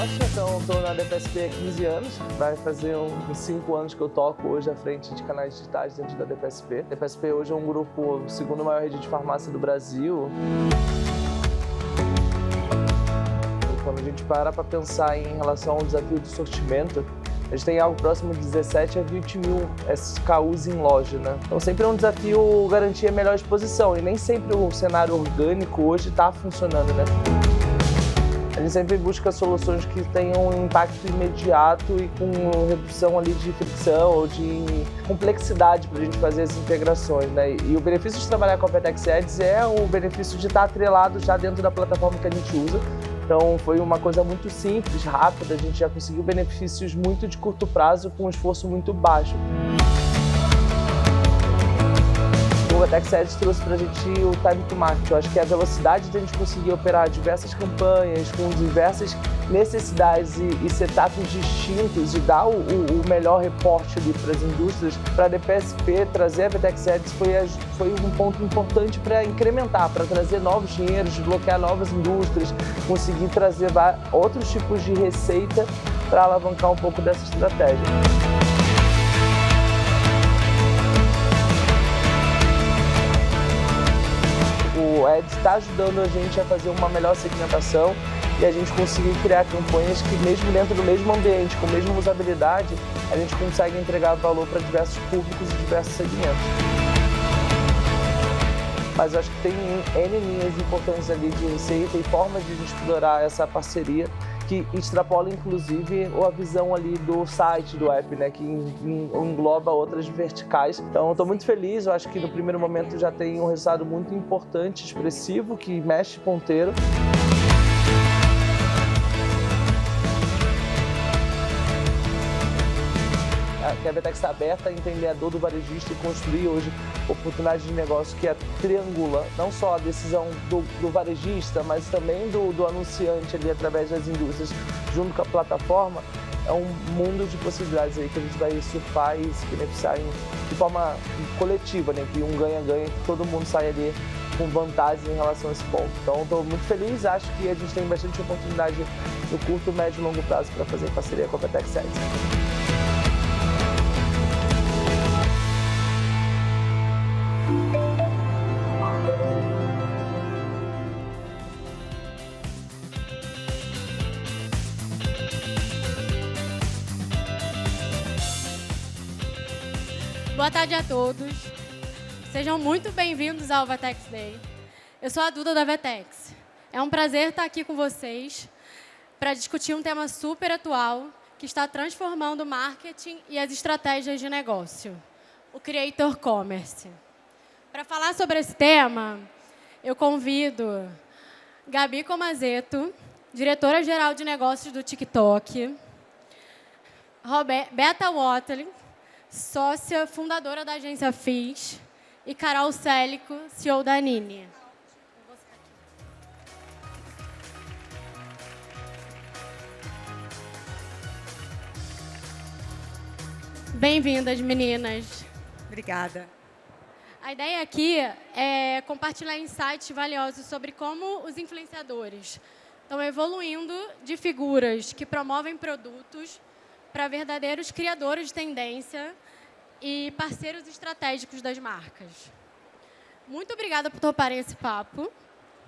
Rocha, então estou na DPSP há 15 anos. Vai fazer uns 5 anos que eu toco hoje à frente de canais digitais dentro da DPSP. A DPSP hoje é um grupo, a segunda maior rede de farmácia do Brasil. E quando a gente para pensar em relação ao desafio do sortimento, a gente tem algo próximo de 17 a 20 mil SKUs em loja, né? Então sempre é um desafio garantir a melhor exposição e nem sempre o cenário orgânico hoje está funcionando, né? A gente sempre busca soluções que tenham um impacto imediato e com redução ali de fricção ou de complexidade para a gente fazer as integrações, né? E o benefício de trabalhar com a Vertex Ads é o benefício de estar atrelado já dentro da plataforma que a gente usa. Então foi uma coisa muito simples, rápida, a gente já conseguiu benefícios muito de curto prazo com um esforço muito baixo. O Vertex Ads trouxe pra gente o time to market. Eu acho que a velocidade de a gente conseguir operar diversas campanhas com diversas necessidades e setups distintos e dar o melhor reporte ali para as indústrias, para a DPSP trazer a Vertex Ads foi um ponto importante para incrementar, para trazer novos dinheiros, desbloquear novas indústrias, conseguir trazer outros tipos de receita para alavancar um pouco dessa estratégia. O Ads está ajudando a gente a fazer uma melhor segmentação e a gente conseguir criar campanhas que mesmo dentro do mesmo ambiente, com a mesma usabilidade, a gente consegue entregar valor para diversos públicos e diversos segmentos. Mas eu acho que tem N linhas importantes ali de receita e formas de a gente explorar essa parceria que extrapola, inclusive, a visão ali do site, do app, né, que engloba outras verticais. Então, eu estou muito feliz, eu acho que no primeiro momento já tem um resultado muito importante, expressivo, que mexe ponteiro. Que a Vertex está aberta a entender a dor do varejista e construir hoje oportunidade de negócio que triangula não só a decisão do varejista, mas também do anunciante ali através das indústrias junto com a plataforma. É um mundo de possibilidades aí que a gente vai surfar e se beneficiar de forma coletiva, né? Que um ganha-ganha, que todo mundo sai ali com vantagens em relação a esse ponto. Então, estou muito feliz, acho que a gente tem bastante oportunidade no curto, médio e longo prazo para fazer parceria com a Vertex Ads. Boa tarde a todos. Sejam muito bem-vindos ao Vertex Day. Eu sou a Duda da Vertex. É um prazer estar aqui com vocês para discutir um tema super atual que está transformando o marketing e as estratégias de negócio, o Creator Commerce. Para falar sobre esse tema, eu convido Gabi Comazetto, diretora-geral de negócios do TikTok, Beta Watley, sócia fundadora da agência FIS, e Carol Célico, CEO da Nini. Bem-vindas, meninas. Obrigada. A ideia aqui é compartilhar insights valiosos sobre como os influenciadores estão evoluindo de figuras que promovem produtos para verdadeiros criadores de tendência e parceiros estratégicos das marcas. Muito obrigada por toparem esse papo.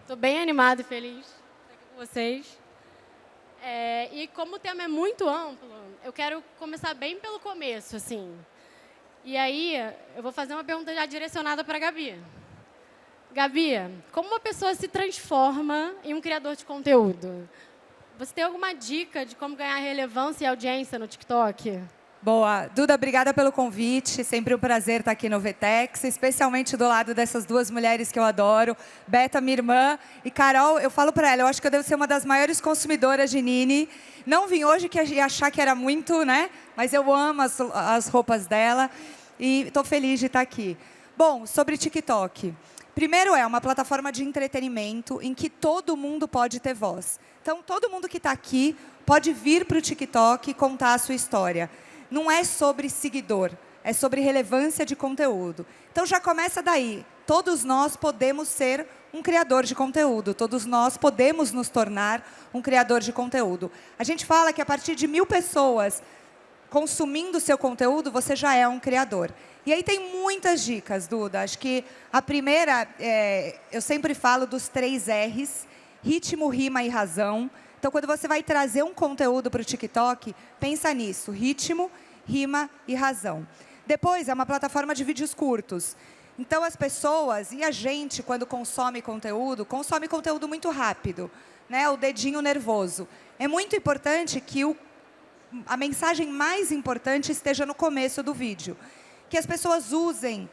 Estou bem animada e feliz de estar aqui com vocês. E como o tema é muito amplo, eu quero começar bem pelo começo, assim. E aí, eu vou fazer uma pergunta já direcionada para a Gabi. Gabi, como uma pessoa se transforma em um criador de conteúdo? Você tem alguma dica de como ganhar relevância e audiência no TikTok? Boa. Duda, obrigada pelo convite. Sempre um prazer estar aqui no Vertex, especialmente do lado dessas duas mulheres que eu adoro. Beta, minha irmã, e Carol, eu falo para ela, eu acho que eu devo ser uma das maiores consumidoras de Nini. Não vim hoje que ia achar que era muito, né? Mas eu amo as roupas dela e estou feliz de estar aqui. Bom, sobre TikTok. Primeiro, é uma plataforma de entretenimento em que todo mundo pode ter voz. Então, todo mundo que está aqui pode vir para o TikTok e contar a sua história. Não é sobre seguidor, é sobre relevância de conteúdo. Então, já começa daí. Todos nós podemos ser um criador de conteúdo. Todos nós podemos nos tornar um criador de conteúdo. A gente fala que a partir de 1000 pessoas consumindo seu conteúdo, você já é um criador. E aí tem muitas dicas, Duda. Acho que a primeira, eu sempre falo dos 3 R's, ritmo, rima e razão. Então, quando você vai trazer um conteúdo para o TikTok, pensa nisso, ritmo, rima e razão. Depois, é uma plataforma de vídeos curtos. Então, as pessoas e a gente, quando consome conteúdo muito rápido, né? O dedinho nervoso. É muito importante que a mensagem mais importante esteja no começo do vídeo. Que as pessoas usem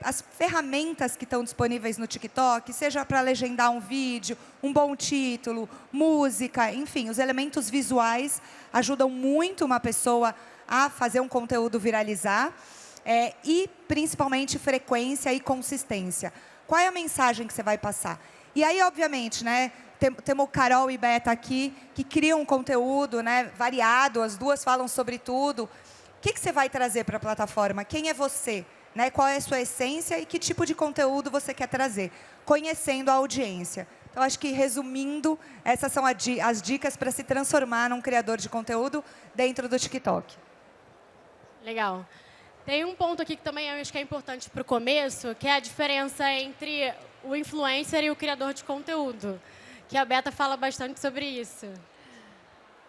as ferramentas que estão disponíveis no TikTok, seja para legendar um vídeo, um bom título, música, enfim, os elementos visuais ajudam muito uma pessoa a fazer um conteúdo viralizar, e, principalmente, frequência e consistência. Qual é a mensagem que você vai passar? E aí, obviamente, né, temos Carol e Beta aqui, que criam um conteúdo, né, variado, as duas falam sobre tudo. O que você vai trazer para a plataforma? Quem é você? Né? Qual é a sua essência e que tipo de conteúdo você quer trazer? Conhecendo a audiência. Então, acho que, resumindo, essas são as dicas para se transformar num criador de conteúdo dentro do TikTok. Legal. Tem um ponto aqui que também eu acho que é importante para o começo, que é a diferença entre o influencer e o criador de conteúdo, que a Beta fala bastante sobre isso.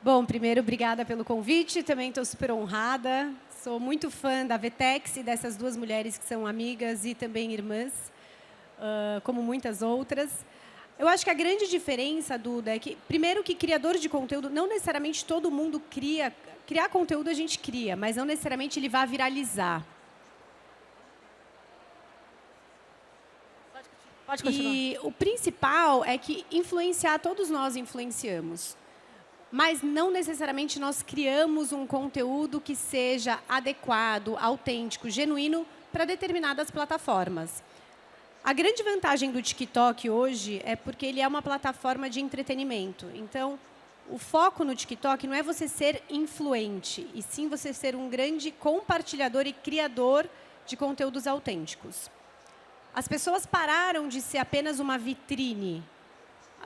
Bom, primeiro, obrigada pelo convite. Também estou super honrada. Sou muito fã da Vetex e dessas duas mulheres que são amigas e também irmãs, como muitas outras. Eu acho que a grande diferença, Duda, é que, primeiro, que criador de conteúdo, não necessariamente todo mundo cria. Criar conteúdo a gente cria, mas não necessariamente ele vai viralizar. Pode continuar. E o principal é que influenciar, todos nós influenciamos. Mas não necessariamente nós criamos um conteúdo que seja adequado, autêntico, genuíno para determinadas plataformas. A grande vantagem do TikTok hoje é porque ele é uma plataforma de entretenimento. Então, o foco no TikTok não é você ser influente, e sim você ser um grande compartilhador e criador de conteúdos autênticos. As pessoas pararam de ser apenas uma vitrine.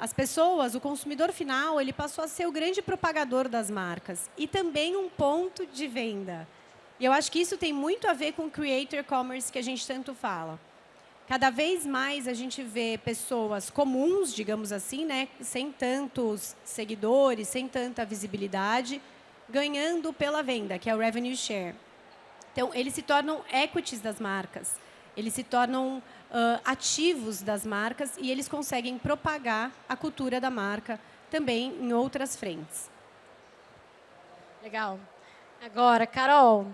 As pessoas, o consumidor final, ele passou a ser o grande propagador das marcas e também um ponto de venda. E eu acho que isso tem muito a ver com o creator commerce que a gente tanto fala. Cada vez mais a gente vê pessoas comuns, digamos assim, né, sem tantos seguidores, sem tanta visibilidade, ganhando pela venda, que é o revenue share. Então, eles se tornam equities das marcas, eles se tornam ativos das marcas e eles conseguem propagar a cultura da marca também em outras frentes. Legal. Agora, Carol,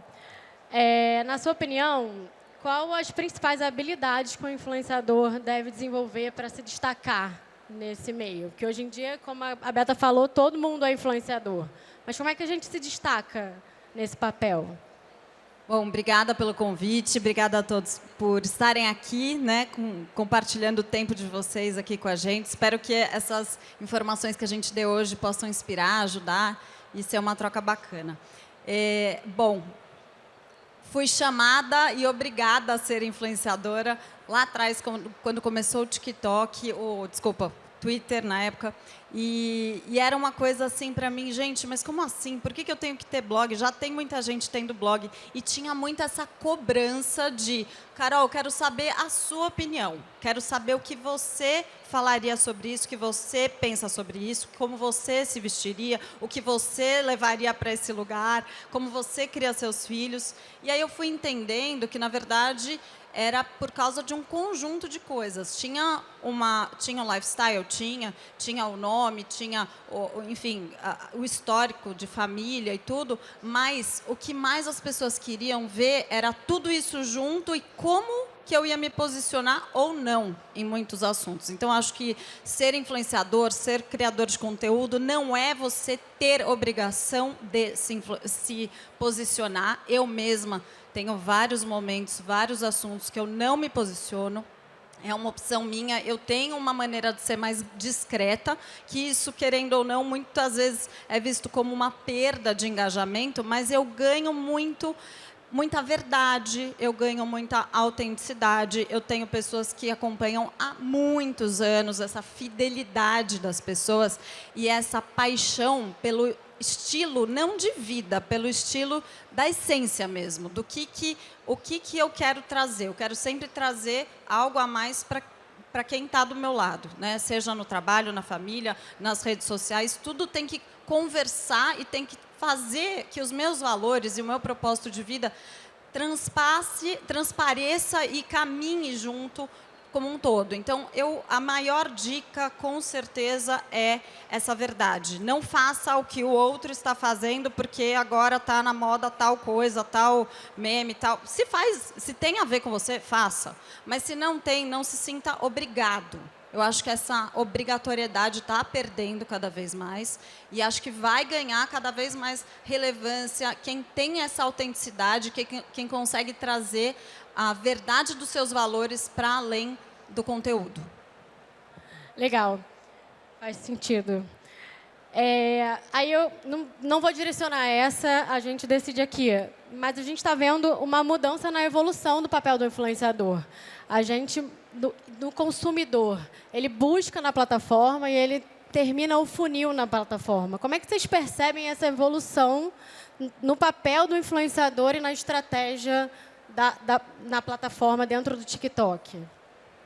na sua opinião, qual as principais habilidades que o influenciador deve desenvolver para se destacar nesse meio? Porque hoje em dia, como a Beta falou, todo mundo é influenciador. Mas como é que a gente se destaca nesse papel? Bom, obrigada pelo convite, obrigada a todos por estarem aqui, né, compartilhando o tempo de vocês aqui com a gente. Espero que essas informações que a gente deu hoje possam inspirar, ajudar e ser uma troca bacana. Bom, fui chamada e obrigada a ser influenciadora lá atrás, quando começou o TikTok, Twitter na época, e era uma coisa assim para mim, gente, mas como assim? Por que eu tenho que ter blog? Já tem muita gente tendo blog. E tinha muito essa cobrança de, Carol, quero saber a sua opinião, quero saber o que você falaria sobre isso, o que você pensa sobre isso, como você se vestiria, o que você levaria para esse lugar, como você cria seus filhos. E aí eu fui entendendo que, na verdade, era por causa de um conjunto de coisas. Tinha um lifestyle, tinha o nome, tinha, enfim, o histórico de família e tudo, mas o que mais as pessoas queriam ver era tudo isso junto e como que eu ia me posicionar ou não em muitos assuntos. Então, acho que ser influenciador, ser criador de conteúdo, não é você ter obrigação de se posicionar. Eu mesma tenho vários momentos, vários assuntos que eu não me posiciono. É uma opção minha. Eu tenho uma maneira de ser mais discreta, que isso, querendo ou não, muitas vezes é visto como uma perda de engajamento, mas eu ganho muito muita verdade, eu ganho muita autenticidade, eu tenho pessoas que acompanham há muitos anos, essa fidelidade das pessoas e essa paixão pelo estilo, não de vida, pelo estilo da essência mesmo, do o que eu quero trazer. Eu quero sempre trazer algo a mais para quem está do meu lado, né? Seja no trabalho, na família, nas redes sociais, tudo tem que conversar e tem que fazer que os meus valores e o meu propósito de vida transpareça e caminhe junto como um todo. Então, a maior dica, com certeza, é essa verdade. Não faça o que o outro está fazendo, porque agora está na moda tal coisa, tal meme, tal. Se tem a ver com você, faça. Mas se não tem, não se sinta obrigado. Eu acho que essa obrigatoriedade está perdendo cada vez mais e acho que vai ganhar cada vez mais relevância quem tem essa autenticidade, quem consegue trazer a verdade dos seus valores para além do conteúdo. Legal, faz sentido. Aí eu não vou direcionar essa, a gente decide aqui. Mas a gente está vendo uma mudança na evolução do papel do influenciador. A gente, do consumidor, ele busca na plataforma e ele termina o funil na plataforma. Como é que vocês percebem essa evolução no papel do influenciador e na estratégia na plataforma dentro do TikTok?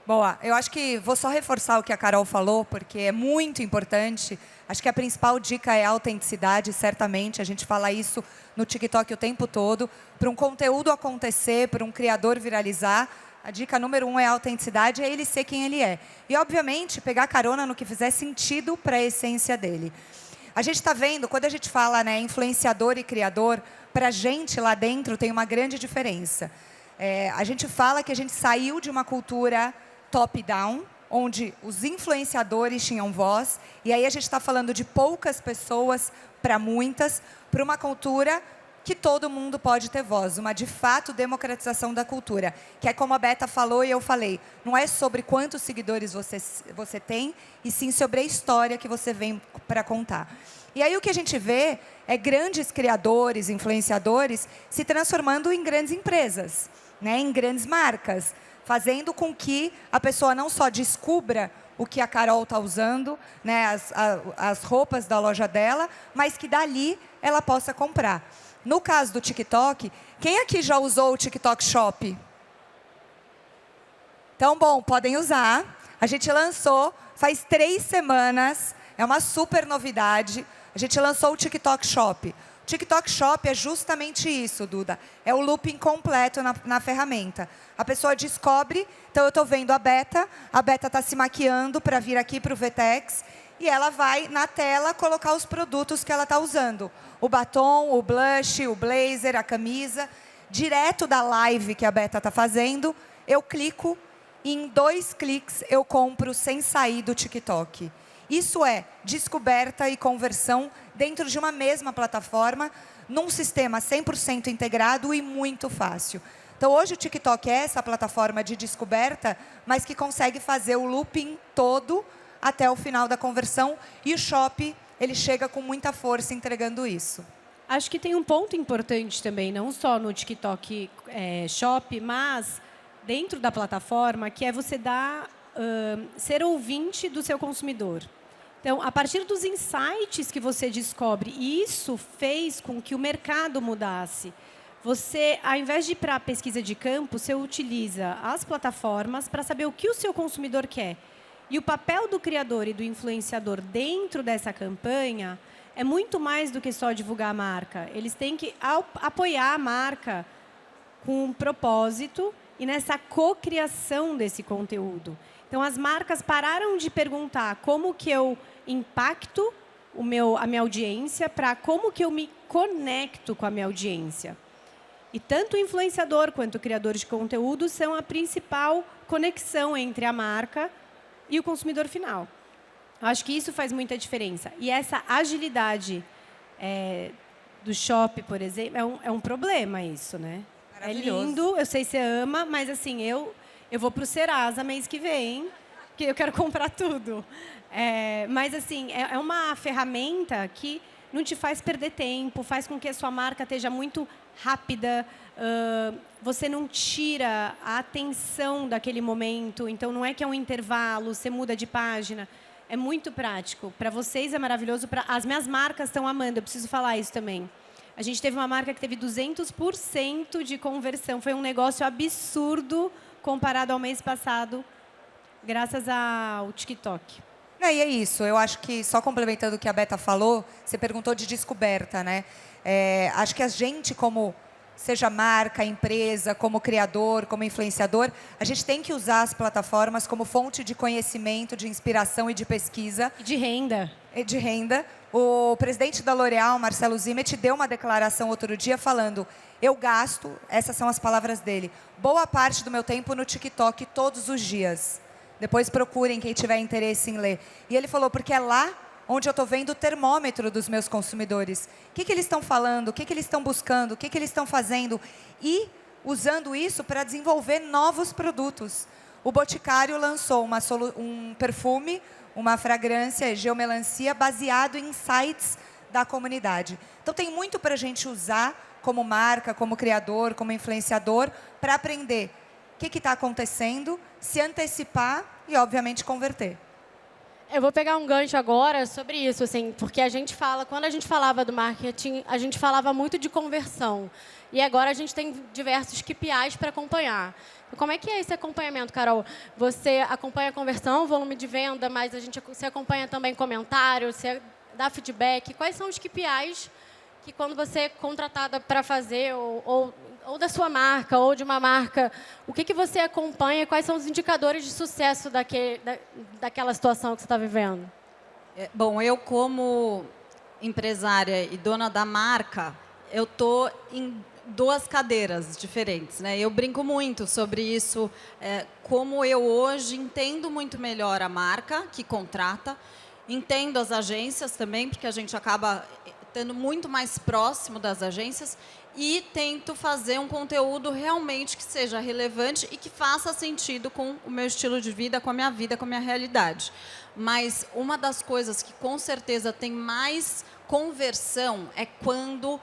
Boa, eu acho que vou só reforçar o que a Carol falou, porque é muito importante. Acho que a principal dica é a autenticidade, certamente. A gente fala isso no TikTok o tempo todo. Para um conteúdo acontecer, para um criador viralizar, a dica número 1 é a autenticidade, é ele ser quem ele é. E, obviamente, pegar carona no que fizer sentido para a essência dele. A gente está vendo, quando a gente fala, né, influenciador e criador, para a gente lá dentro tem uma grande diferença. A gente fala que a gente saiu de uma cultura top-down, onde os influenciadores tinham voz, e aí a gente está falando de poucas pessoas para muitas, para uma cultura que todo mundo pode ter voz, uma, de fato, democratização da cultura, que é como a Beta falou e eu falei, não é sobre quantos seguidores você tem, e sim sobre a história que você vem para contar. E aí o que a gente vê é grandes criadores, influenciadores, se transformando em grandes empresas, né, em grandes marcas, fazendo com que a pessoa não só descubra o que a Carol está usando, né, as roupas da loja dela, mas que dali ela possa comprar. No caso do TikTok, quem aqui já usou o TikTok Shop? Então, bom, podem usar. A gente lançou faz 3 semanas, é uma super novidade. A gente lançou o TikTok Shop. O TikTok Shop é justamente isso, Duda. É o looping completo na ferramenta. A pessoa descobre, então eu estou vendo a Beta está se maquiando para vir aqui para o VTEX, e ela vai, na tela, colocar os produtos que ela está usando. O batom, o blush, o blazer, a camisa. Direto da live que a Beta está fazendo, eu clico e em 2 cliques eu compro sem sair do TikTok. Isso é descoberta e conversão dentro de uma mesma plataforma, num sistema 100% integrado e muito fácil. Então, hoje o TikTok é essa plataforma de descoberta, mas que consegue fazer o looping todo até o final da conversão, e o Shop, ele chega com muita força entregando isso. Acho que tem um ponto importante também, não só no TikTok Shop, mas dentro da plataforma, que é você ser ouvinte do seu consumidor. Então, a partir dos insights que você descobre, e isso fez com que o mercado mudasse. Você, ao invés de ir para a pesquisa de campo, você utiliza as plataformas para saber o que o seu consumidor quer. E o papel do criador e do influenciador dentro dessa campanha é muito mais do que só divulgar a marca. Eles têm que apoiar a marca com um propósito e nessa cocriação desse conteúdo. Então, as marcas pararam de perguntar como que eu impacto a minha audiência para como que eu me conecto com a minha audiência. E tanto o influenciador quanto o criador de conteúdo são a principal conexão entre a marca e o consumidor final. Eu acho que isso faz muita diferença. E essa agilidade do Shop, por exemplo, é um problema isso, né? É lindo, eu sei que você ama, mas assim, eu vou para o Serasa mês que vem, porque eu quero comprar tudo. Mas assim, é uma ferramenta que não te faz perder tempo, faz com que a sua marca esteja muito rápida, você não tira a atenção daquele momento, então não é que é um intervalo, você muda de página. É muito prático. Para vocês é maravilhoso, as minhas marcas estão amando, eu preciso falar isso também. A gente teve uma marca que teve 200% de conversão, foi um negócio absurdo comparado ao mês passado, graças ao TikTok. E é isso, eu acho que, só complementando o que a Beta falou, você perguntou de descoberta, né? Acho que a gente, como seja marca, empresa, como criador, como influenciador, a gente tem que usar as plataformas como fonte de conhecimento, de inspiração e de pesquisa. E de renda. E de renda. O presidente da L'Oréal, Marcelo Zimmet, deu uma declaração outro dia falando: eu gasto, essas são as palavras dele, boa parte do meu tempo no TikTok todos os dias. Depois procurem quem tiver interesse em ler. E ele falou, porque é lá onde eu estou vendo o termômetro dos meus consumidores. O que eles estão falando, o que eles estão buscando, o que eles estão fazendo. E usando isso para desenvolver novos produtos. O Boticário lançou um perfume, uma fragrância, geomelancia, baseado em insights da comunidade. Então, tem muito para a gente usar como marca, como criador, como influenciador, para aprender o que está acontecendo, se antecipar e, obviamente, converter. Eu vou pegar um gancho agora sobre isso, assim, porque quando a gente falava do marketing, a gente falava muito de conversão. E agora a gente tem diversos KPIs para acompanhar. Como é que é esse acompanhamento, Carol? Você acompanha a conversão, volume de venda, mas você acompanha também comentário, você dá feedback. Quais são os KPIs que, quando você é contratada para fazer, ou da sua marca, ou de uma marca, o que você acompanha? Quais são os indicadores de sucesso daquela situação que você está vivendo? Bom, eu como empresária e dona da marca, eu estou em duas cadeiras diferentes, né? Eu brinco muito sobre isso, como eu hoje entendo muito melhor a marca que contrata, entendo as agências também, porque a gente acaba estando muito mais próximo das agências, e tento fazer um conteúdo realmente que seja relevante e que faça sentido com o meu estilo de vida, com a minha vida, com a minha realidade. Mas uma das coisas que com certeza tem mais conversão é quando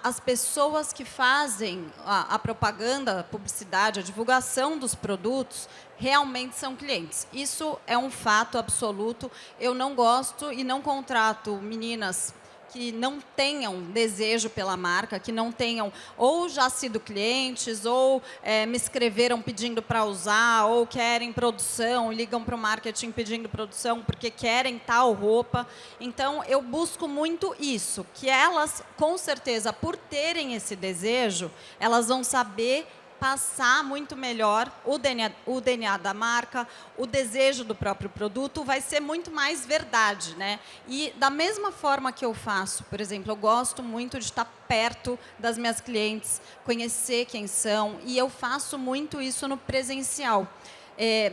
as pessoas que fazem a propaganda, a publicidade, a divulgação dos produtos realmente são clientes. Isso é um fato absoluto. Eu não gosto e não contrato meninas que não tenham desejo pela marca, que não tenham ou já sido clientes, ou me escreveram pedindo para usar, ou querem produção, ligam para o marketing pedindo produção porque querem tal roupa. Então, eu busco muito isso, que elas, com certeza, por terem esse desejo, elas vão saber passar muito melhor o DNA da marca, o desejo do próprio produto, vai ser muito mais verdade, né? E da mesma forma que eu faço, por exemplo, eu gosto muito de estar perto das minhas clientes, conhecer quem são, e eu faço muito isso no presencial.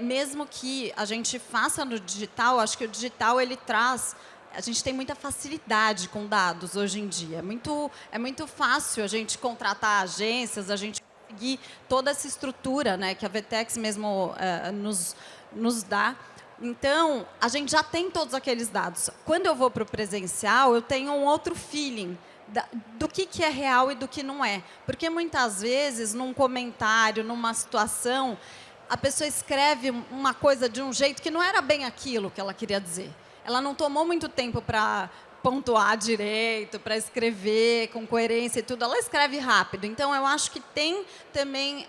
Mesmo que a gente faça no digital, acho que o digital ele traz... A gente tem muita facilidade com dados hoje em dia. É muito fácil a gente contratar agências, a gente seguir toda essa estrutura, né, que a VTEX mesmo nos dá. Então, a gente já tem todos aqueles dados. Quando eu vou para o presencial, eu tenho um outro feeling do que é real e do que não é. Porque, muitas vezes, num comentário, numa situação, a pessoa escreve uma coisa de um jeito que não era bem aquilo que ela queria dizer. Ela não tomou muito tempo para pontuar direito, para escrever com coerência e tudo, ela escreve rápido. Então, eu acho que tem também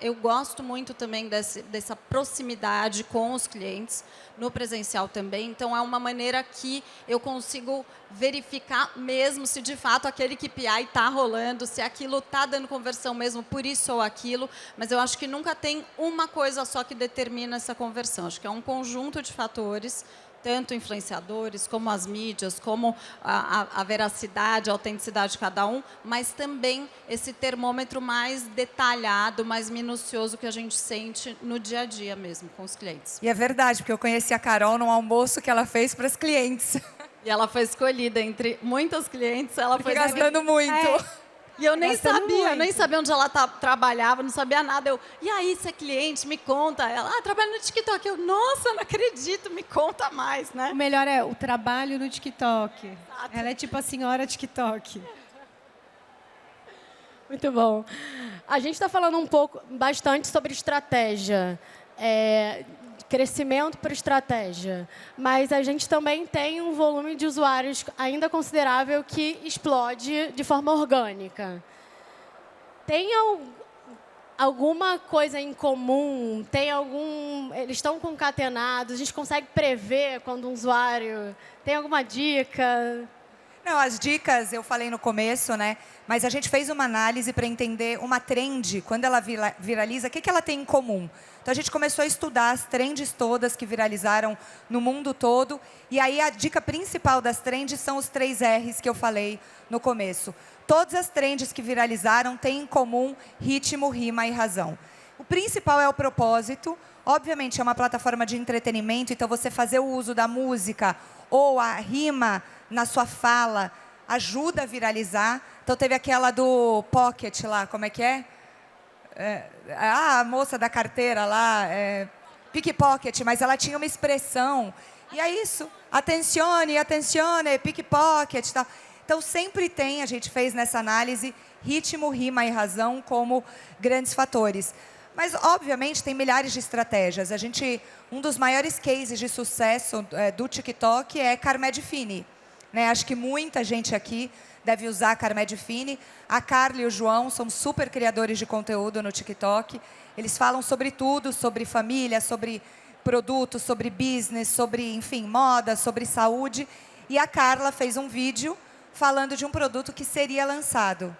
eu gosto muito também dessa proximidade com os clientes, no presencial também. Então, é uma maneira que eu consigo verificar mesmo se, de fato, aquele KPI está rolando, se aquilo está dando conversão mesmo por isso ou aquilo. Mas eu acho que nunca tem uma coisa só que determina essa conversão. Acho que é um conjunto de fatores, tanto influenciadores, como as mídias, como a veracidade, a autenticidade de cada um, mas também esse termômetro mais detalhado, mais minucioso que a gente sente no dia a dia mesmo, com os clientes. E é verdade, porque eu conheci a Carol num almoço que ela fez para as clientes. E ela foi escolhida entre muitas clientes, ela foi gastando muito. E eu nem sabia onde ela trabalhava, não sabia nada. E aí, você é cliente, me conta. Ela, trabalha no TikTok. Eu, nossa, não acredito, me conta mais, né? O melhor é o trabalho no TikTok. Exato. Ela é tipo a senhora TikTok. Muito bom. A gente está falando bastante sobre estratégia, crescimento por estratégia, mas a gente também tem um volume de usuários ainda considerável que explode de forma orgânica. Tem alguma coisa em comum? Eles estão concatenados? A gente consegue prever quando um usuário... Tem alguma dica? Não, as dicas eu falei no começo, né? Mas a gente fez uma análise para entender uma trend, quando ela viraliza, o que ela tem em comum. Então, a gente começou a estudar as trends todas que viralizaram no mundo todo. E aí, a dica principal das trends são os 3 R's que eu falei no começo. Todas as trends que viralizaram têm em comum ritmo, rima e razão. O principal é o propósito. Obviamente, é uma plataforma de entretenimento, então você fazer o uso da música ou a rima na sua fala ajuda a viralizar. Então, teve aquela do Pocket lá, como é que é? A moça da carteira lá, pickpocket, mas ela tinha uma expressão. E é isso, attenzione, pickpocket, tal. Então, sempre tem, a gente fez nessa análise, ritmo, rima e razão como grandes fatores. Mas, obviamente, tem milhares de estratégias. Um dos maiores cases de sucesso do TikTok é Carmed Fini. Né? Acho que muita gente aqui deve usar a Carmed Fini. A Carla e o João são super criadores de conteúdo no TikTok. Eles falam sobre tudo, sobre família, sobre produtos, sobre business, sobre, enfim, moda, sobre saúde. E a Carla fez um vídeo falando de um produto que seria lançado.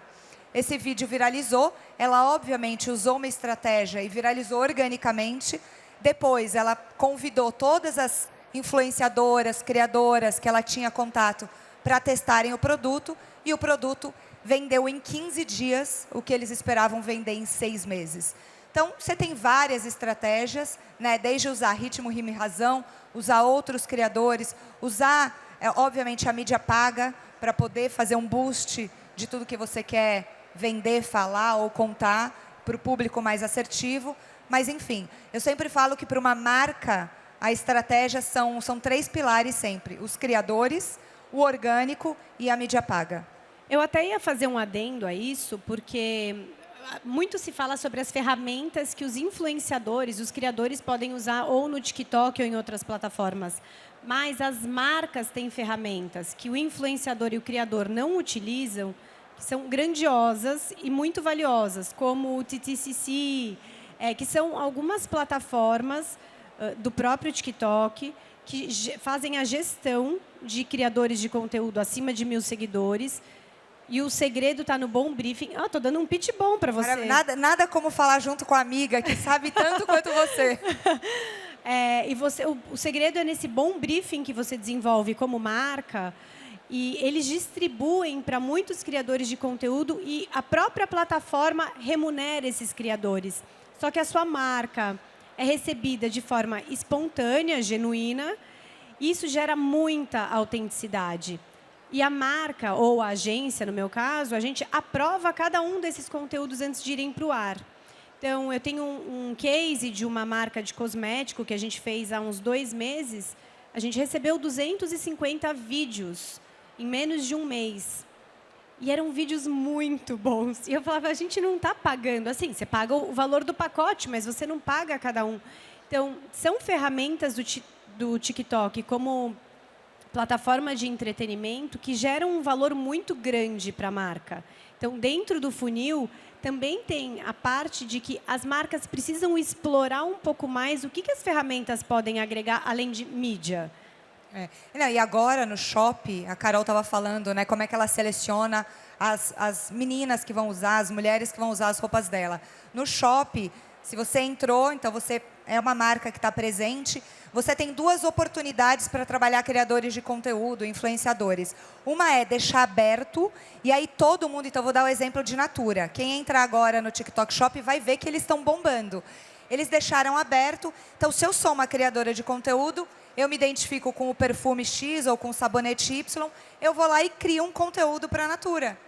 Esse vídeo viralizou. Ela, obviamente, usou uma estratégia e viralizou organicamente. Depois, ela convidou todas as influenciadoras, criadoras que ela tinha contato para testarem o produto. E o produto vendeu em 15 dias o que eles esperavam vender em 6 meses. Então, você tem várias estratégias, né? Desde usar ritmo, rima e razão, usar outros criadores, usar, obviamente, a mídia paga para poder fazer um boost de tudo que você quer vender, falar ou contar para o público mais assertivo. Mas, enfim, eu sempre falo que para uma marca, a estratégia são 3 pilares sempre. Os criadores, o orgânico e a mídia paga. Eu até ia fazer um adendo a isso, porque muito se fala sobre as ferramentas que os influenciadores, os criadores podem usar ou no TikTok ou em outras plataformas. Mas as marcas têm ferramentas que o influenciador e o criador não utilizam, que são grandiosas e muito valiosas, como o TTCC, que são algumas plataformas do próprio TikTok que fazem a gestão de criadores de conteúdo acima de 1.000 seguidores. E o segredo está no bom briefing. Estou dando um pitch bom para você. Nada como falar junto com a amiga que sabe tanto quanto você. O segredo é nesse bom briefing que você desenvolve como marca. E eles distribuem para muitos criadores de conteúdo e a própria plataforma remunera esses criadores. Só que a sua marca é recebida de forma espontânea, genuína. E isso gera muita autenticidade. E a marca, ou a agência, no meu caso, a gente aprova cada um desses conteúdos antes de irem para o ar. Então, eu tenho um case de uma marca de cosmético que a gente fez há uns 2 meses. A gente recebeu 250 vídeos em menos de 1 mês. E eram vídeos muito bons. E eu falava, a gente não está pagando. Assim, você paga o valor do pacote, mas você não paga cada um. Então, são ferramentas do TikTok como plataforma de entretenimento que geram um valor muito grande para a marca. Então, dentro do funil, também tem a parte de que as marcas precisam explorar um pouco mais o que as ferramentas podem agregar, além de mídia. E agora, no Shop, a Carol estava falando, né, como é que ela seleciona as meninas que vão usar, as mulheres que vão usar as roupas dela. No Shop, se você entrou, então você é uma marca que está presente, você tem 2 oportunidades para trabalhar criadores de conteúdo, influenciadores. Uma é deixar aberto, e aí todo mundo... Então, vou dar o exemplo de Natura. Quem entrar agora no TikTok Shop vai ver que eles estão bombando. Eles deixaram aberto. Então, se eu sou uma criadora de conteúdo, eu me identifico com o perfume X ou com o sabonete Y, eu vou lá e crio um conteúdo para a Natura.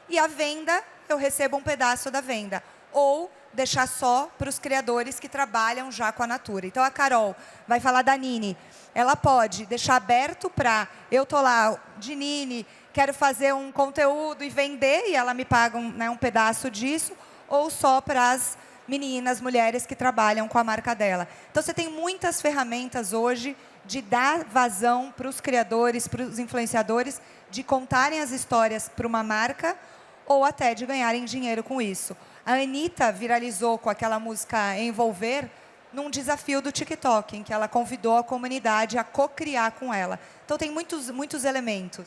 E a venda, eu recebo um pedaço da venda. Ou deixar só para os criadores que trabalham já com a Natura. Então, a Carol vai falar da Nini. Ela pode deixar aberto para... Eu estou lá de Nini, quero fazer um conteúdo e vender, e ela me paga um pedaço disso, ou só para as meninas, mulheres que trabalham com a marca dela. Então, você tem muitas ferramentas hoje de dar vazão para os criadores, para os influenciadores, de contarem as histórias para uma marca ou até de ganharem dinheiro com isso. A Anitta viralizou com aquela música Envolver num desafio do TikTok, em que ela convidou a comunidade a co-criar com ela. Então, tem muitos elementos.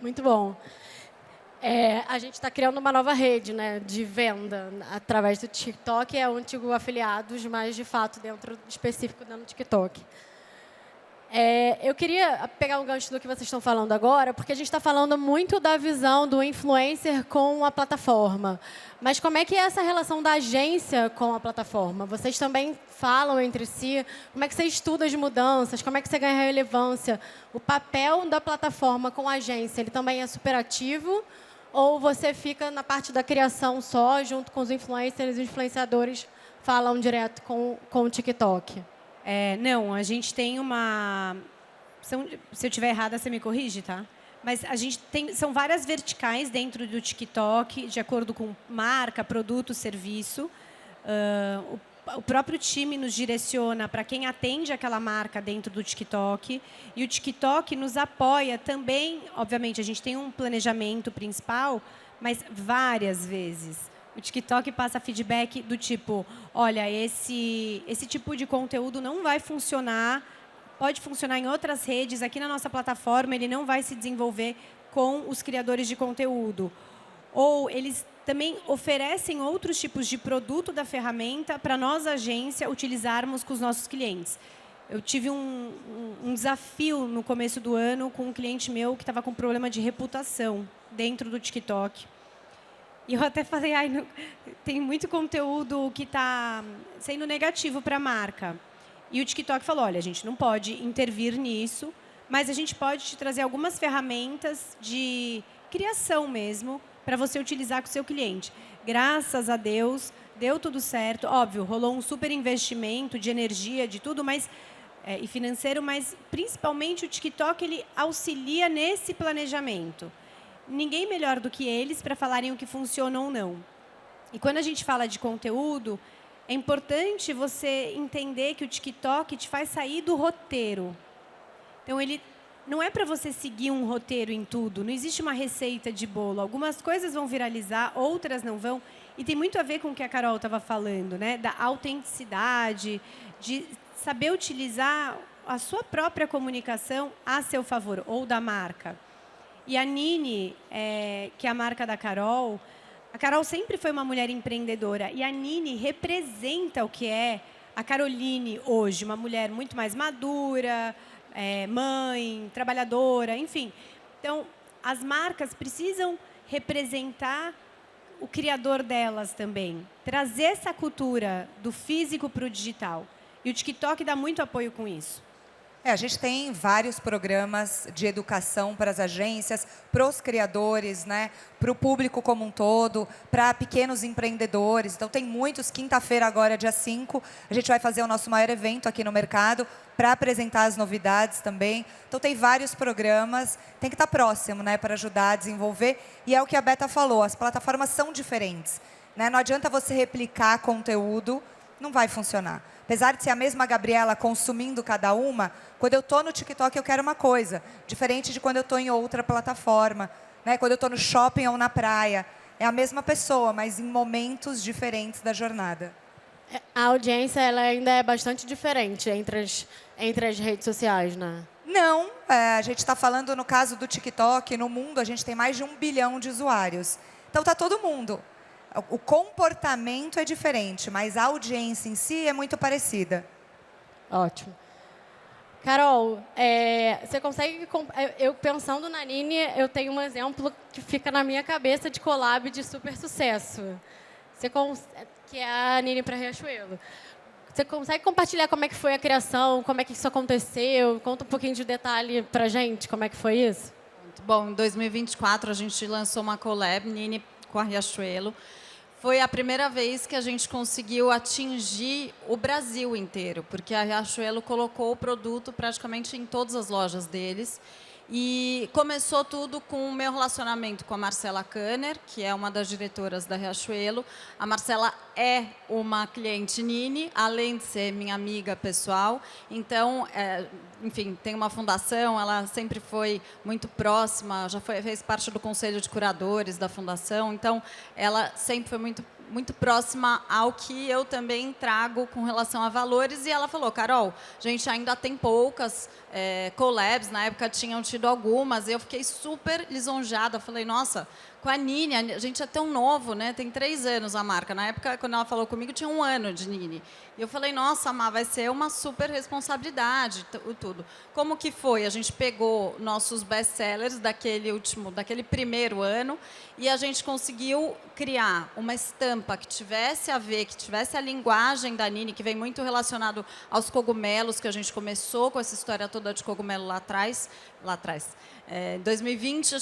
Muito bom. A gente está criando uma nova rede, né, de venda através do TikTok. É o antigo afiliados, mas, de fato, específico dentro do TikTok. Eu queria pegar um gancho do que vocês estão falando agora, porque a gente está falando muito da visão do influencer com a plataforma. Mas como é que é essa relação da agência com a plataforma? Vocês também falam entre si? Como é que você estuda as mudanças? Como é que você ganha relevância? O papel da plataforma com a agência, ele também é superativo? Ou você fica na parte da criação só, junto com os influencers e os influenciadores falam direto com o TikTok? Não, a gente tem uma... Se eu estiver errada, você me corrige, tá? Mas a gente são várias verticais dentro do TikTok, de acordo com marca, produto, serviço. O próprio time nos direciona para quem atende aquela marca dentro do TikTok. E o TikTok nos apoia também. Obviamente, a gente tem um planejamento principal, mas várias vezes. O TikTok passa feedback do tipo, olha, esse tipo de conteúdo não vai funcionar, pode funcionar em outras redes, aqui na nossa plataforma ele não vai se desenvolver com os criadores de conteúdo. Ou eles também oferecem outros tipos de produto da ferramenta para nós, agência, utilizarmos com os nossos clientes. Eu tive um desafio no começo do ano com um cliente meu que estava com problema de reputação dentro do TikTok. E eu até falei, tem muito conteúdo que está sendo negativo para a marca. E o TikTok falou, olha, a gente não pode intervir nisso, mas a gente pode te trazer algumas ferramentas de criação mesmo, para você utilizar com o seu cliente. Graças a Deus, deu tudo certo. Óbvio, rolou um super investimento de energia, de tudo, e financeiro, mas principalmente o TikTok ele auxilia nesse planejamento. Ninguém melhor do que eles para falarem o que funciona ou não. E quando a gente fala de conteúdo, é importante você entender que o TikTok te faz sair do roteiro. Então, ele não é para você seguir um roteiro em tudo. Não existe uma receita de bolo. Algumas coisas vão viralizar, outras não vão. E tem muito a ver com o que a Carol estava falando, né? Da autenticidade, de saber utilizar a sua própria comunicação a seu favor, ou da marca. E a Nini, que é a marca da Carol, a Carol sempre foi uma mulher empreendedora. E a Nini representa o que é a Caroline hoje, uma mulher muito mais madura, mãe, trabalhadora, enfim. Então, as marcas precisam representar o criador delas também. Trazer essa cultura do físico para o digital. E o TikTok dá muito apoio com isso. A gente tem vários programas de educação para as agências, para os criadores, né, para o público como um todo, para pequenos empreendedores. Então, tem muitos. Quinta-feira, agora, dia 5, a gente vai fazer o nosso maior evento aqui no mercado para apresentar as novidades também. Então, tem vários programas. Tem que estar próximo, né, para ajudar a desenvolver. E é o que a Beta falou, as plataformas são diferentes, né? Não adianta você replicar conteúdo, não vai funcionar. Apesar de ser a mesma Gabriela consumindo cada uma, quando eu estou no TikTok eu quero uma coisa, diferente de quando eu estou em outra plataforma, né? Quando eu estou no shopping ou na praia. É a mesma pessoa, mas em momentos diferentes da jornada. A audiência ela ainda é bastante diferente entre as redes sociais, né? Não, a gente está falando no caso do TikTok, no mundo a gente tem mais de 1 bilhão de usuários. Então está todo mundo. O comportamento é diferente, mas a audiência em si é muito parecida. Ótimo. Carol, você consegue... Eu, pensando na Nini, eu tenho um exemplo que fica na minha cabeça de collab de super sucesso, que é a Nini para Riachuelo. Você consegue compartilhar como é que foi a criação, como é que isso aconteceu? Conta um pouquinho de detalhe para a gente, como é que foi isso? Muito bom. Em 2024, a gente lançou uma collab, Nini com a Riachuelo. Foi a primeira vez que a gente conseguiu atingir o Brasil inteiro, porque a Riachuelo colocou o produto praticamente em todas as lojas deles. E começou tudo com o meu relacionamento com a Marcela Kanner, que é uma das diretoras da Riachuelo. A Marcela é uma cliente Nini, além de ser minha amiga pessoal. Então, enfim, tem uma fundação, ela sempre foi muito próxima, fez parte do conselho de curadores da fundação. Então, ela sempre foi muito próxima ao que eu também trago com relação a valores. E ela falou, Carol, a gente ainda tem poucas collabs, na época tinham tido algumas, e eu fiquei super lisonjeada. Falei, nossa, com a Nini, a gente é tão novo, né? Tem 3 anos a marca. Na época, quando ela falou comigo, tinha 1 ano de Nini. E eu falei, nossa, Má, vai ser uma super responsabilidade, tudo. Como que foi? A gente pegou nossos best-sellers daquele primeiro ano, e a gente conseguiu criar uma estampa que tivesse a ver, que tivesse a linguagem da Nini, que vem muito relacionado aos cogumelos, que a gente começou com essa história toda de cogumelo lá atrás. Em 2020,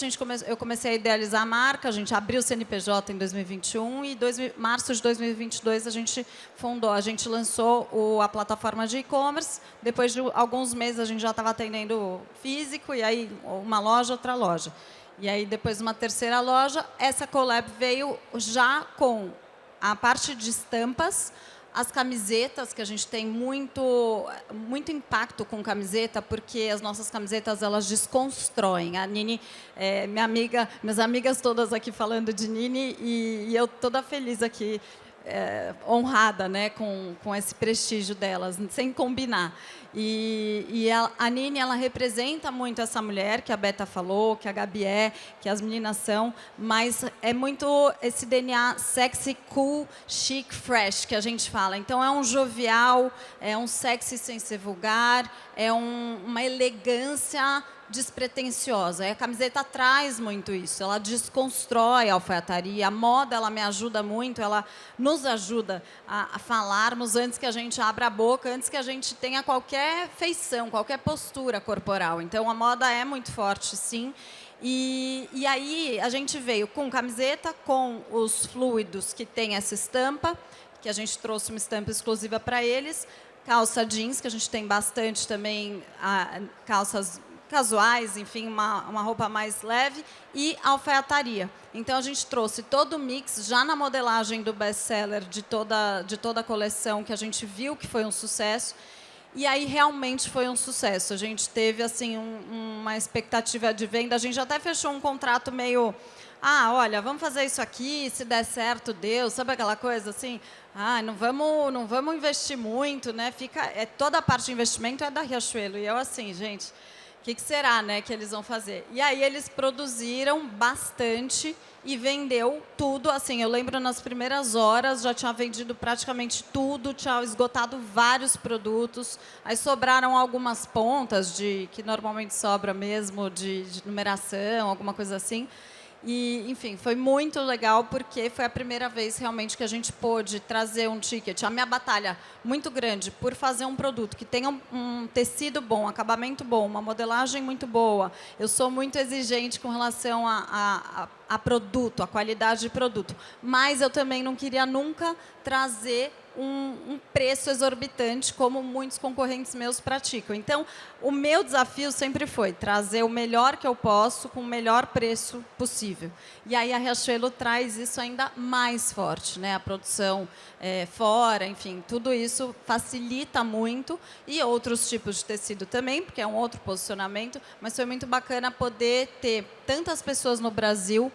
eu comecei a idealizar a marca, a gente abriu o CNPJ em 2021 e março de 2022 a gente lançou a plataforma de e-commerce. Depois de alguns meses a gente já estava atendendo físico, e aí uma loja, outra loja. E aí depois uma terceira loja, essa collab veio já com a parte de estampas, as camisetas, que a gente tem muito impacto com camiseta, porque as nossas camisetas, elas desconstroem. A Nini, minhas amigas todas aqui falando de Nini, e eu toda feliz aqui, honrada, né, com esse prestígio delas, sem combinar. A Nini, ela representa muito essa mulher que a Beta falou, que a Gabi que as meninas são, mas é muito esse DNA sexy, cool, chic, fresh, que a gente fala. Então, é um jovial, é um sexy sem ser vulgar, é uma elegância despretensiosa. E a camiseta traz muito isso, ela desconstrói a alfaiataria, a moda, ela me ajuda muito, ela nos ajuda a falarmos antes que a gente abra a boca, antes que a gente tenha qualquer feição, qualquer postura corporal. Então, a moda é muito forte, sim. E aí, a gente veio com camiseta, com os fluidos que tem essa estampa, que a gente trouxe uma estampa exclusiva para eles, calça jeans, que a gente tem bastante também, calças casuais, enfim, uma roupa mais leve, e alfaiataria. Então, a gente trouxe todo o mix, já na modelagem do best-seller de toda a coleção, que a gente viu que foi um sucesso, e aí realmente foi um sucesso. A gente teve assim, uma expectativa de venda, a gente até fechou um contrato meio... olha, vamos fazer isso aqui, se der certo, Deus, sabe aquela coisa assim? Não vamos investir muito, né? Toda a parte de investimento é da Riachuelo. E eu assim, gente... O que será, né, que eles vão fazer? E aí eles produziram bastante e vendeu tudo. Assim, eu lembro nas primeiras horas já tinha vendido praticamente tudo, tinha esgotado vários produtos. Aí sobraram algumas pontas que normalmente sobra mesmo de numeração, alguma coisa assim. E, enfim, foi muito legal, porque foi a primeira vez realmente que a gente pôde trazer um ticket. A minha batalha muito grande por fazer um produto que tenha um tecido bom, acabamento bom, uma modelagem muito boa. Eu sou muito exigente com relação a produto, a qualidade de produto. Mas eu também não queria nunca trazer um preço exorbitante, como muitos concorrentes meus praticam. Então, o meu desafio sempre foi trazer o melhor que eu posso com o melhor preço possível. E aí a Riachuelo traz isso ainda mais forte, né? A produção fora, enfim, tudo isso facilita muito. E outros tipos de tecido também, porque é um outro posicionamento. Mas foi muito bacana poder ter tantas pessoas no Brasil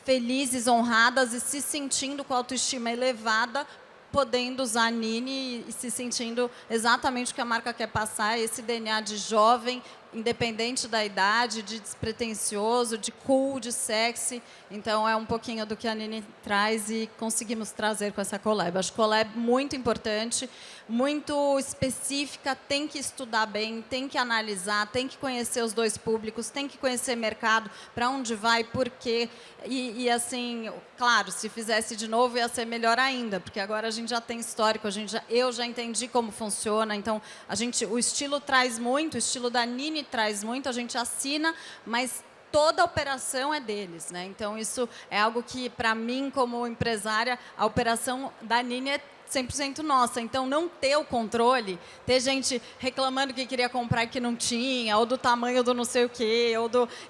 felizes, honradas e se sentindo com a autoestima elevada, podendo usar a Nini e se sentindo exatamente o que a marca quer passar, esse DNA de jovem, independente da idade, de despretensioso, de cool, de sexy. Então, é um pouquinho do que a Nini traz e conseguimos trazer com essa collab. Acho collab muito importante, muito específica, tem que estudar bem, tem que analisar, tem que conhecer os dois públicos, tem que conhecer mercado, para onde vai, por quê. E, assim, claro, se fizesse de novo ia ser melhor ainda, porque agora a gente já tem histórico, eu já entendi como funciona, então o estilo traz muito, o estilo da Nini traz muito, a gente assina, mas toda a operação é deles, né? Então, isso é algo que, para mim, como empresária, a operação da Nini é 100% nossa. Então, não ter o controle, ter gente reclamando que queria comprar e que não tinha, ou do tamanho do não sei o quê,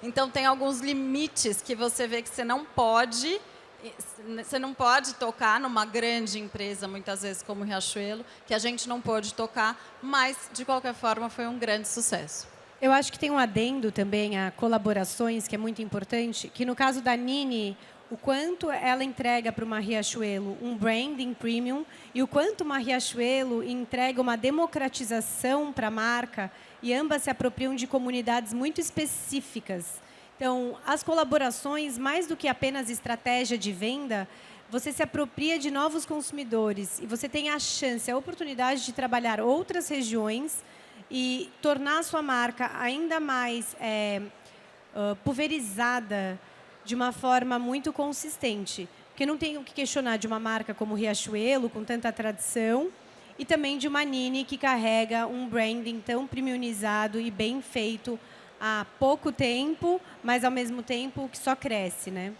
Então, tem alguns limites que você vê que você não pode tocar numa grande empresa, muitas vezes, como o Riachuelo, que a gente não pôde tocar, mas, de qualquer forma, foi um grande sucesso. Eu acho que tem um adendo também a colaborações, que é muito importante, que no caso da Nini, o quanto ela entrega para uma Riachuelo um branding premium e o quanto uma Riachuelo entrega uma democratização para a marca, e ambas se apropriam de comunidades muito específicas. Então, as colaborações, mais do que apenas estratégia de venda, você se apropria de novos consumidores e você tem a chance, a oportunidade de trabalhar outras regiões e tornar a sua marca ainda mais pulverizada de uma forma muito consistente. Porque não tem o que questionar de uma marca como Riachuelo, com tanta tradição, e também de uma Nini, que carrega um branding tão premiumizado e bem feito há pouco tempo, mas, ao mesmo tempo, que só cresce, né?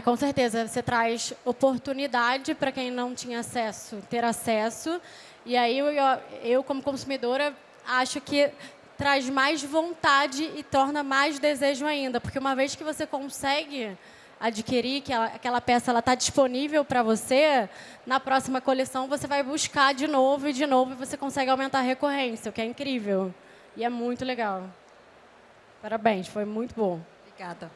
Com certeza. Você traz oportunidade para quem não tinha acesso, ter acesso. E aí, eu como consumidora, acho que traz mais vontade e torna mais desejo ainda. Porque uma vez que você consegue adquirir, que aquela peça está disponível para você, na próxima coleção você vai buscar de novo, e você consegue aumentar a recorrência, o que é incrível. E é muito legal. Parabéns, foi muito bom. Obrigada.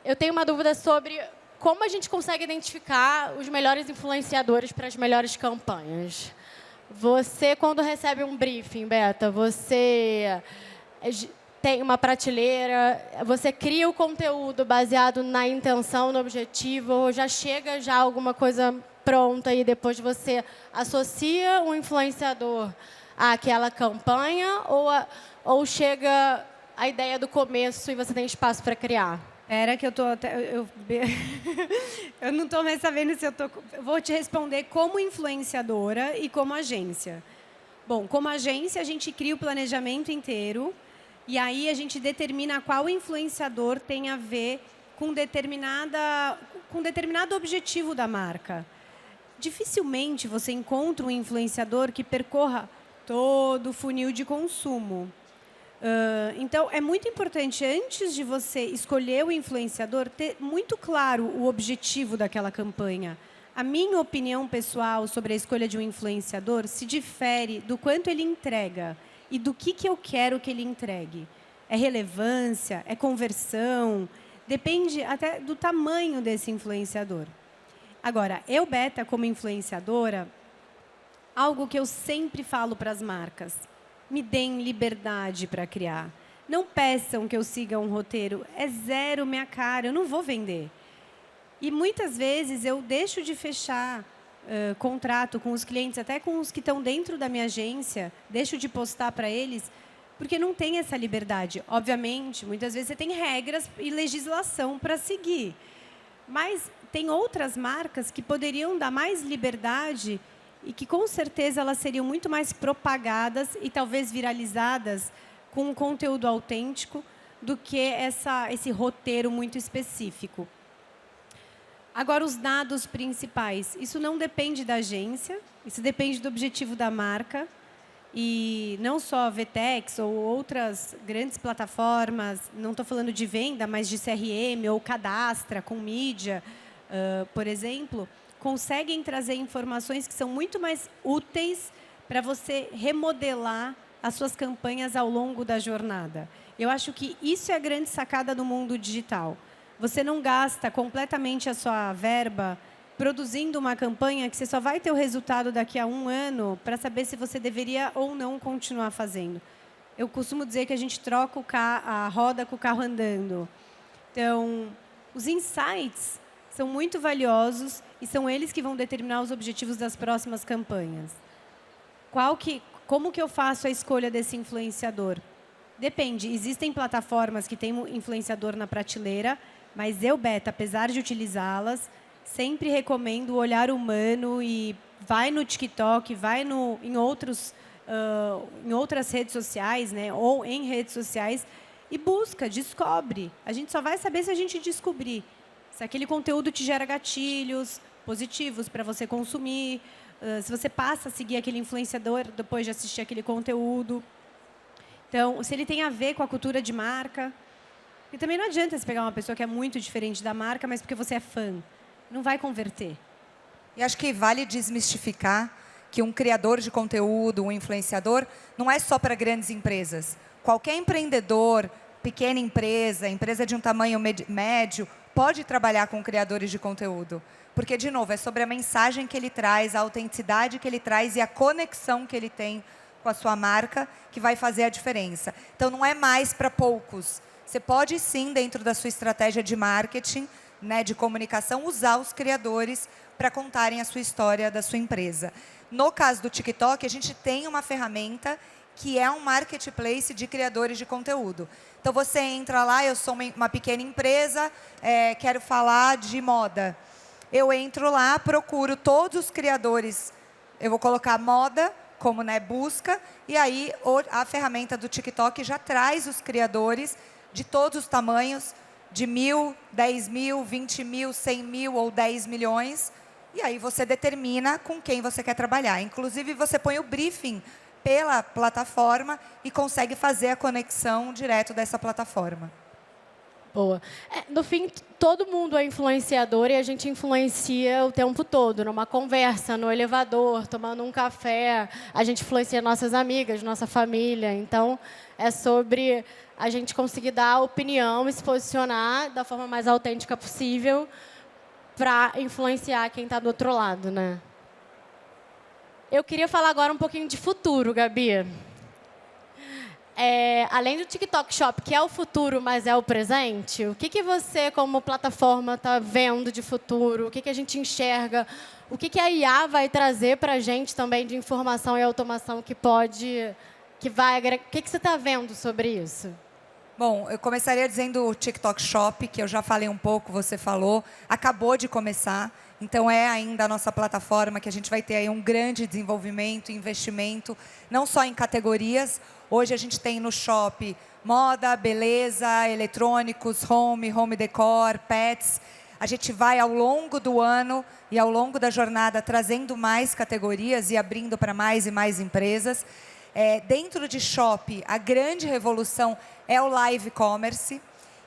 Eu tenho uma dúvida sobre como a gente consegue identificar os melhores influenciadores para as melhores campanhas. Você, quando recebe um briefing, Beta, você tem uma prateleira, você cria o conteúdo baseado na intenção, no objetivo, ou já chega alguma coisa pronta e depois você associa um influenciador àquela campanha, ou chega a ideia do começo e você tem espaço para criar? Espera que eu tô eu não estou mais sabendo se eu tô. Eu vou te responder como influenciadora e como agência. Bom, como agência a gente cria o planejamento inteiro e aí a gente determina qual influenciador tem a ver com determinado objetivo da marca. Dificilmente você encontra um influenciador que percorra todo o funil de consumo. Então, é muito importante, antes de você escolher o influenciador, ter muito claro o objetivo daquela campanha. A minha opinião pessoal sobre a escolha de um influenciador se difere do quanto ele entrega e do que eu quero que ele entregue. É relevância? É conversão? Depende até do tamanho desse influenciador. Agora, eu, Beta, como influenciadora, algo que eu sempre falo para as marcas: me deem liberdade para criar. Não peçam que eu siga um roteiro. É zero minha cara, eu não vou vender. E muitas vezes eu deixo de fechar contrato com os clientes, até com os que estão dentro da minha agência, deixo de postar para eles, porque não tem essa liberdade. Obviamente, muitas vezes você tem regras e legislação para seguir. Mas tem outras marcas que poderiam dar mais liberdade e que, com certeza, elas seriam muito mais propagadas e talvez viralizadas com um conteúdo autêntico do que esse roteiro muito específico. Agora, os dados principais. Isso não depende da agência, isso depende do objetivo da marca. E não só a VTEX ou outras grandes plataformas, não estou falando de venda, mas de CRM ou Cadastra, com mídia, por exemplo, conseguem trazer informações que são muito mais úteis para você remodelar as suas campanhas ao longo da jornada. Eu acho que isso é a grande sacada do mundo digital. Você não gasta completamente a sua verba produzindo uma campanha que você só vai ter o resultado daqui a 1 ano para saber se você deveria ou não continuar fazendo. Eu costumo dizer que a gente troca a roda com o carro andando. Então, os insights são muito valiosos e são eles que vão determinar os objetivos das próximas campanhas. Como que eu faço a escolha desse influenciador? Depende. Existem plataformas que têm um influenciador na prateleira, mas eu, Beta, apesar de utilizá-las, sempre recomendo o olhar humano e vai no TikTok, vai em outras redes sociais, né, ou em redes sociais, e busca, descobre. A gente só vai saber se a gente descobrir. Se aquele conteúdo te gera gatilhos positivos para você consumir, se você passa a seguir aquele influenciador depois de assistir aquele conteúdo. Então, se ele tem a ver com a cultura de marca. E também não adianta você pegar uma pessoa que é muito diferente da marca, mas porque você é fã. Não vai converter. E acho que vale desmistificar que um criador de conteúdo, um influenciador, não é só para grandes empresas. Qualquer empreendedor, pequena empresa, empresa de um tamanho médio, pode trabalhar com criadores de conteúdo. Porque, de novo, é sobre a mensagem que ele traz, a autenticidade que ele traz e a conexão que ele tem com a sua marca que vai fazer a diferença. Então, não é mais para poucos. Você pode, sim, dentro da sua estratégia de marketing, né, de comunicação, usar os criadores para contarem a sua história da sua empresa. No caso do TikTok, a gente tem uma ferramenta que é um marketplace de criadores de conteúdo. Então, você entra lá, eu sou uma pequena empresa, quero falar de moda. Eu entro lá, procuro todos os criadores, eu vou colocar moda como, né, busca, e aí a ferramenta do TikTok já traz os criadores de todos os tamanhos, de 1.000, 10.000, 20.000, 100.000 ou 10 milhões, e aí você determina com quem você quer trabalhar. Inclusive, você põe o briefing pela plataforma e consegue fazer a conexão direto dessa plataforma. Boa. No fim, todo mundo é influenciador e a gente influencia o tempo todo, numa conversa, no elevador, tomando um café. A gente influencia nossas amigas, nossa família. Então, é sobre a gente conseguir dar opinião e se posicionar da forma mais autêntica possível para influenciar quem está do outro lado, né? Eu queria falar agora um pouquinho de futuro, Gabi. Além do TikTok Shop, que é o futuro, mas é o presente, o que você, como plataforma, está vendo de futuro? O que a gente enxerga? O que a IA vai trazer para a gente também de informação e automação que vai agregar? O que você está vendo sobre isso? Bom, eu começaria dizendo o TikTok Shop, que eu já falei um pouco, você falou, acabou de começar. Então, é ainda a nossa plataforma que a gente vai ter aí um grande desenvolvimento, investimento, não só em categorias. Hoje a gente tem no Shop moda, beleza, eletrônicos, home decor, pets. A gente vai, ao longo do ano e ao longo da jornada, trazendo mais categorias e abrindo para mais e mais empresas. Dentro de Shop, a grande revolução é o live commerce,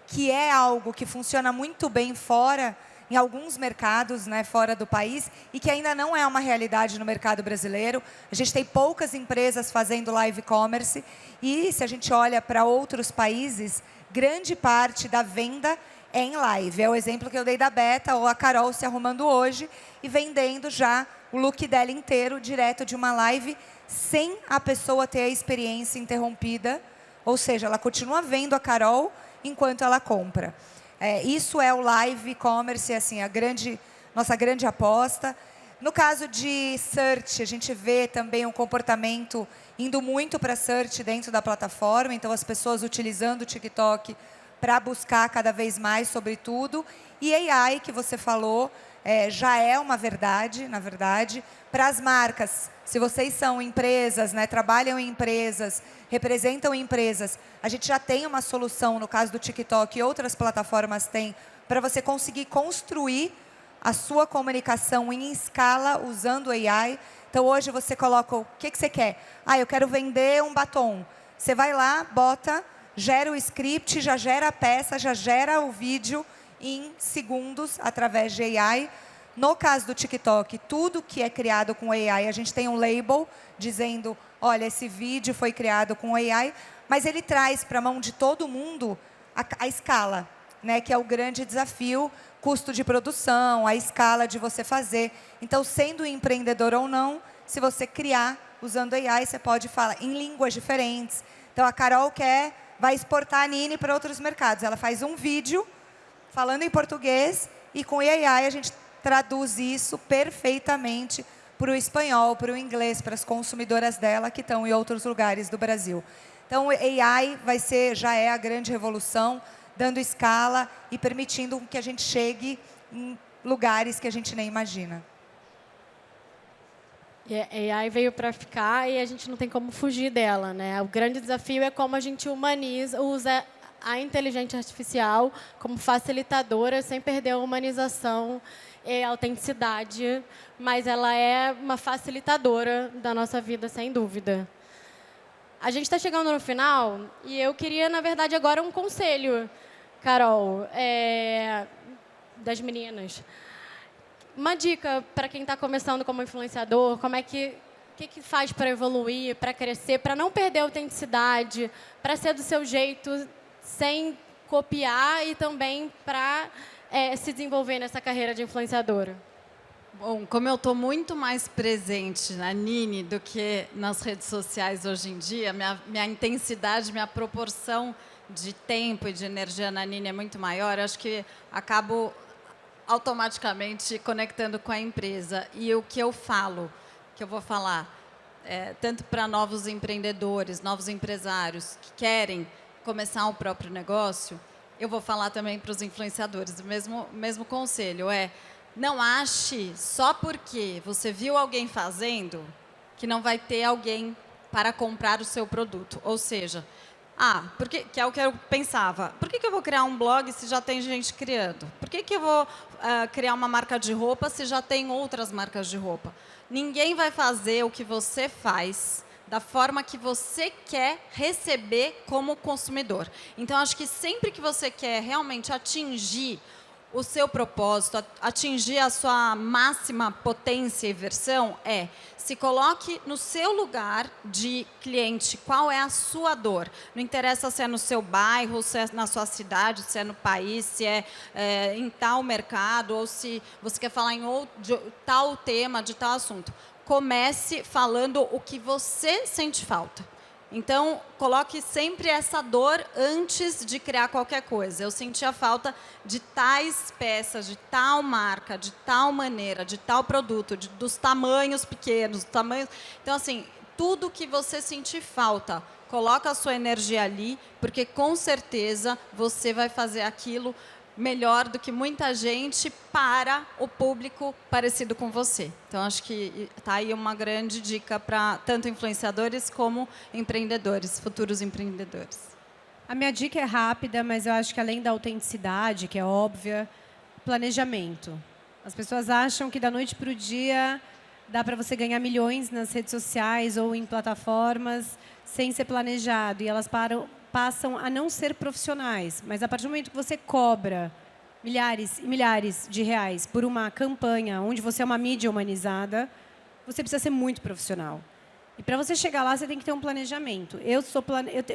que é algo que funciona muito bem em alguns mercados, né, fora do país, e que ainda não é uma realidade no mercado brasileiro. A gente tem poucas empresas fazendo live commerce, e se a gente olha para outros países, grande parte da venda é em live. É o exemplo que eu dei da Beta, ou a Carol se arrumando hoje e vendendo já o look dela inteiro direto de uma live, sem a pessoa ter a experiência interrompida, ou seja, ela continua vendo a Carol enquanto ela compra. Isso é o live commerce, assim, nossa grande aposta. No caso de search, a gente vê também um comportamento indo muito para search dentro da plataforma, então as pessoas utilizando o TikTok para buscar cada vez mais sobre tudo. E AI, que você falou, já é uma verdade, na verdade. Para as marcas, se vocês são empresas, né, trabalham em empresas, representam empresas, a gente já tem uma solução, no caso do TikTok e outras plataformas têm, para você conseguir construir a sua comunicação em escala usando AI. Então, hoje você coloca o que você quer. Eu quero vender um batom. Você vai lá, bota, gera o script, já gera a peça, já gera o vídeo em segundos através de AI. No caso do TikTok, tudo que é criado com AI, a gente tem um label dizendo, olha, esse vídeo foi criado com AI, mas ele traz para a mão de todo mundo a escala, né, que é o grande desafio, custo de produção, a escala de você fazer. Então, sendo empreendedor ou não, se você criar usando AI, você pode falar em línguas diferentes. Então, a Carol vai exportar a Nini para outros mercados. Ela faz um vídeo falando em português e com AI a gente traduz isso perfeitamente para o espanhol, para o inglês, para as consumidoras dela que estão em outros lugares do Brasil. Então, o AI já é a grande revolução, dando escala e permitindo que a gente chegue em lugares que a gente nem imagina. E a AI veio para ficar e a gente não tem como fugir dela, né? O grande desafio é como a gente usa a inteligência artificial como facilitadora, sem perder a humanização e a autenticidade, mas ela é uma facilitadora da nossa vida, sem dúvida. A gente está chegando no final e eu queria, na verdade, agora um conselho, Carol, das meninas. Uma dica para quem está começando como influenciador, como é que faz para evoluir, para crescer, para não perder a autenticidade, para ser do seu jeito, sem copiar e também para se desenvolver nessa carreira de influenciadora? Bom, como eu estou muito mais presente na Nini do que nas redes sociais hoje em dia, minha intensidade, minha proporção de tempo e de energia na Nini é muito maior, acho que acabo automaticamente conectando com a empresa. E o que eu falo, que eu vou falar, tanto para novos empreendedores, novos empresários que querem começar o próprio negócio, eu vou falar também para os influenciadores. O mesmo conselho não ache só porque você viu alguém fazendo que não vai ter alguém para comprar o seu produto. Ou seja, que é o que eu pensava. Por que eu vou criar um blog se já tem gente criando? Por que eu vou criar uma marca de roupa se já tem outras marcas de roupa? Ninguém vai fazer o que você faz da forma que você quer receber como consumidor. Então, acho que sempre que você quer realmente atingir o seu propósito, atingir a sua máxima potência e versão, se coloque no seu lugar de cliente. Qual é a sua dor? Não interessa se é no seu bairro, se é na sua cidade, se é no país, se é em tal mercado, ou se você quer falar de tal tema, de tal assunto. Comece falando o que você sente falta. Então, coloque sempre essa dor antes de criar qualquer coisa. Eu sentia falta de tais peças, de tal marca, de tal maneira, de tal produto, dos tamanhos pequenos, tamanhos... Então, assim, tudo que você sentir falta, coloca a sua energia ali, porque com certeza você vai fazer aquilo melhor do que muita gente para o público parecido com você. Então, acho que está aí uma grande dica para tanto influenciadores como empreendedores, futuros empreendedores. A minha dica é rápida, mas eu acho que além da autenticidade, que é óbvia, planejamento. As pessoas acham que da noite para o dia dá para você ganhar milhões nas redes sociais ou em plataformas sem ser planejado. E elas passam a não ser profissionais. Mas a partir do momento que você cobra milhares e milhares de reais por uma campanha onde você é uma mídia humanizada, você precisa ser muito profissional. E para você chegar lá, você tem que ter um planejamento. Eu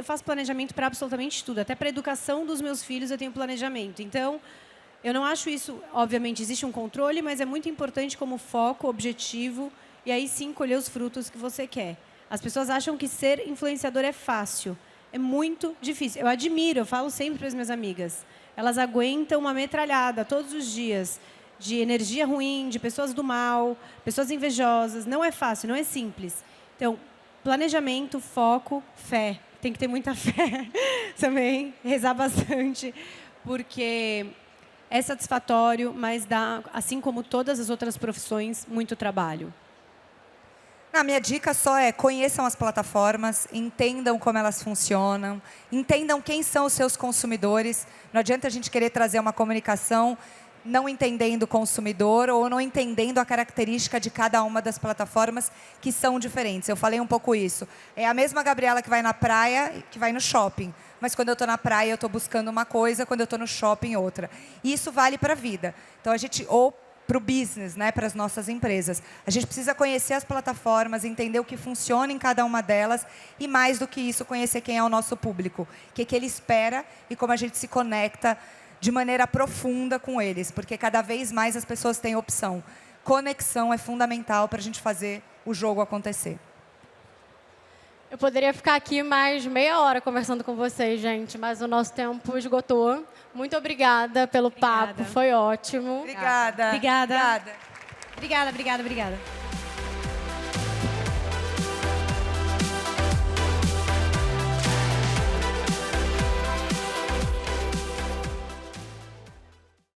faço planejamento para absolutamente tudo. Até para a educação dos meus filhos eu tenho planejamento. Então, eu não acho isso... Obviamente, existe um controle, mas é muito importante como foco, objetivo, e aí sim colher os frutos que você quer. As pessoas acham que ser influenciador é fácil. É muito difícil. Eu admiro, eu falo sempre para as minhas amigas. Elas aguentam uma metralhada todos os dias de energia ruim, de pessoas do mal, pessoas invejosas. Não é fácil, não é simples. Então, planejamento, foco, fé. Tem que ter muita fé também, rezar bastante, porque é satisfatório, mas dá, assim como todas as outras profissões, muito trabalho. A minha dica só conheçam as plataformas, entendam como elas funcionam, entendam quem são os seus consumidores. Não adianta a gente querer trazer uma comunicação não entendendo o consumidor ou não entendendo a característica de cada uma das plataformas que são diferentes. Eu falei um pouco isso. É a mesma Gabriela que vai na praia que vai no shopping. Mas quando eu estou na praia, eu estou buscando uma coisa, quando eu estou no shopping, outra. E isso vale para a vida. Então, para o business, né, para as nossas empresas. A gente precisa conhecer as plataformas, entender o que funciona em cada uma delas e, mais do que isso, conhecer quem é o nosso público, o que ele espera e como a gente se conecta de maneira profunda com eles, porque cada vez mais as pessoas têm opção. Conexão é fundamental para a gente fazer o jogo acontecer. Eu poderia ficar aqui mais meia hora conversando com vocês, gente, mas o nosso tempo esgotou. Muito obrigada pelo papo, foi ótimo. Obrigada. Obrigada. Obrigada, obrigada, obrigada.